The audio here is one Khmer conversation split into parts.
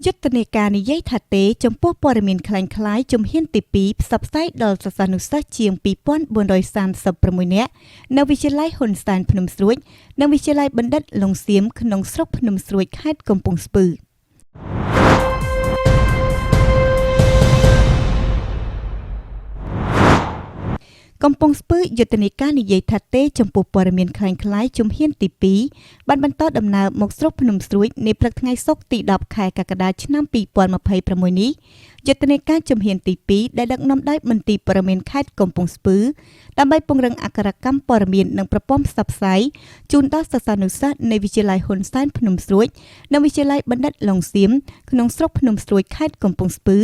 យុទ្ធនាការនិយាយថាទេចំពោះព័ត៌មានคล้ายៗជំហានទី2ផ្សព្វផ្សាយដល់សិស្សានុសិស្សជាង2436នាក់នៅវិទ្យាល័យហ៊ុនសែនភ្នំស្រួយនិងវិទ្យាល័យបណ្ឌិតឡុងសៀមក្នុងស្រុកភ្នំស្រួយខេត្តកំពង់ស្ពឺកំពង់ស្ពឺយុទ្ធនាការនិយាយថាទេចំពោះព័ត៌មានคล้ายៗជំហានទី2បានបន្តដំណើរមកស្រុកភ្នំស្រួយនាព្រឹកថ្ងៃសុក្រទី10ខែកក្កដាឆ្នាំ2026នេះយុទ្ធនាការជំហានទី2ដែលដឹកនាំដោយមន្ទីរព័ត៌មានខេត្តកំពង់ស្ពឺដើម្បីពង្រឹងអក្ខរកម្មព័ត៌មាននិងប្រព័ន្ធផ្សព្វផ្សាយជូនដល់សិស្សានុសិស្សនៃវិទ្យាល័យហ៊ុនសែនភ្នំស្រួយនិងវិទ្យាល័យបណ្ឌិតឡុងសៀមក្នុងស្រុកភ្នំស្រួយខេត្តកំពង់ស្ពឺ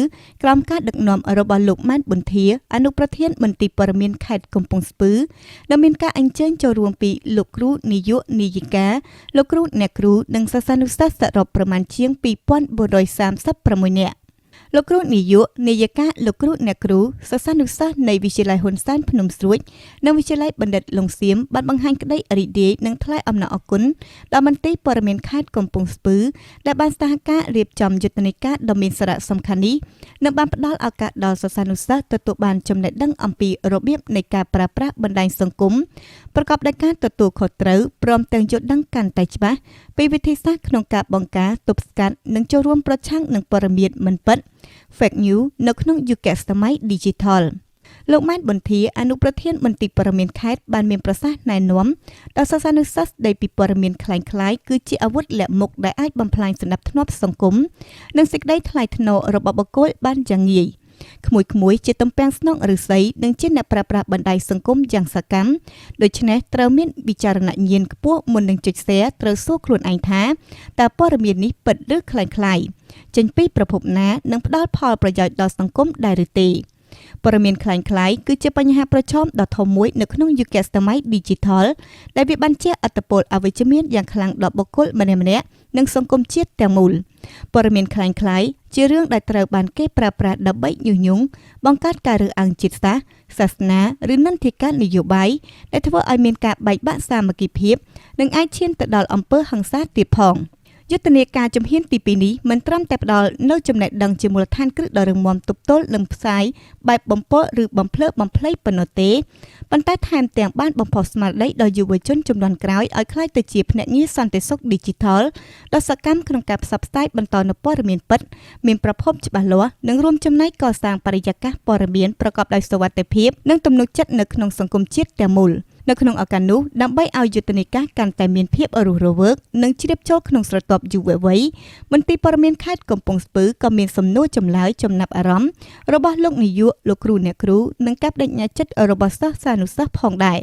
ក្រោមការដឹកនាំរបស់លោកម៉ែនប៊ុនធាអនុប្រធានមន្ទីរព័ត៌មានខេត្តកំពង់ស្ពឺដែលមានការអញ្ជើញចូលរួមពីលោកគ្រូនាយកនាយិកាលោកគ្រូអ្នកគ្រូនិងសិស្សានុសិស្សសរុបប្រមាណជាង2436នាក់លោកគ្រូនាយកនាយិកាលោកគ្រូអ្នកគ្រូសិស្សានុសិស្សនៃវិទ្យាល័យហ៊ុនសែនភ្នំស្រួយនិងវិទ្យាល័យបណ្ឌិតឡុងសៀមបានបង្ហាញក្តីរីករាយនិងថ្លែងអំណរអគុណដល់មន្ទីរព័ត៌មានខេត្តកំពង់ស្ពឺដែលបានសហការរៀបចំយុទ្ធនាការដ៏មានសារៈសំខាន់នេះនិងបានផ្ដល់ឱកាសដល់សិស្សានុសិស្សទទួលបានចំណេះដឹងអំពីរបៀបនៃការប្រើប្រាស់បណ្ដាញសង្គមប្រកបដោយការទទួលខុសត្រូវព្រមទាំងយល់ដឹងកាន់តែច្បាស់ពីវិធីសាស្ត្រក្នុងការបង្ការទប់ស្កាត់និងចូលរួមប្រឆាំងនឹងព័ត៌មានមិនពិត Fake News នៅក្នុងយុគសម័យ Digital លោកម៉ែនប៊ុនធាអនុប្រធានមន្ទីរព័ត៌មានខេត្តបានមានប្រសាសន៍ណែនាំដល់សិស្សានុសិស្សដែលពីព័ត៌មានคล้ายៗគឺជាអាវុធលាក់មុខដែលអាចបំផ្លាញសណ្ដាប់ធ្នាប់សង្គមនិងសេចក្តីថ្លៃថ្នូររបស់បុគ្គលបានយ៉ាងងាយក្មួយៗជាទំពាំងស្នងឫស្សីនិងជាអ្នកប្រើប្រាស់បណ្ដាញសង្គមយ៉ាងសកម្មដូច្នេះត្រូវមានវិចារណញ្ញាណខ្ពស់មុននឹងចុច share ត្រូវសួរខ្លួនឯងថាតើព័ត៌មាននេះពិតឬคล้ายៗចេញពីប្រភពណានិងផ្ដល់ផលប្រយោជន៍ដល់សង្គមដែរឬទេព័ត៌មានคล้ายៗគឺជាបញ្ហាប្រឈមដ៏ធំមួយនៅក្នុងយុគសម័យ Digital ដែលវាបានជះឥទ្ធិពលអវិជ្ជមានយ៉ាងខ្លាំងដល់បុគ្គលម្នាក់ៗនិងសង្គមជាតិទាំងមូលព័ត៌មានคล้ายៗជារឿងដែលត្រូវបានគេប្រើប្រាស់ដើម្បីញុះញង់បង្កើតការរើសអើងជាតិសាសន៍សាសនាឬនិន្នាការនយោបាយដែលធ្វើឲ្យមានការបែកបាក់សាមគ្គីភាពនិងអាចឈានទៅដល់អំពើហិង្សាទៀតផងយុទ្ធនាការជំហានទី2នេះមិនត្រឹមតែផ្ដល់នូវចំណេះដឹងជាមូលដ្ឋានគ្រឹះដ៏រឹងមាំទប់ទល់នឹងផ្សាយបែបបំពុលឬបំភ្លើបំភ្លៃប៉ុណ្ណោះទេប៉ុន្តែថែមទាំងបានបំផុសស្មារតីដល់យុវជនជំនាន់ក្រោយឲ្យក្លាយទៅជាភ្នាក់ងារសន្តិសុខ Digital ដ៏សកម្មក្នុងការផ្សព្វផ្សាយបន្តនូវព័ត៌មានពិតមានប្រភពច្បាស់លាស់និងរួមចំណែកកសាងបរិយាកាសព័ត៌មានប្រកបដោយសុវត្ថិភាពនិងទំនុកចិត្តនៅក្នុងសង្គមជាតិទាំងមូលនៅក្នុងឱកាសនោះដើម្បីឲ្យយុទ្ធនាការកាន់តែមានភាពរស់រវើកនិងជ្រាបចូលក្នុងស្រទាប់យុវវ័យមន្ទីរព័ត៌មានខេត្តកំពង់ស្ពឺក៏មានសំណួរចម្លើយចំណាប់អារម្មណ៍របស់លោកនាយកលោកគ្រូអ្នកគ្រូនិងការបដិញ្ញាចិត្តរបស់សិស្សានុសិស្សផងដែរ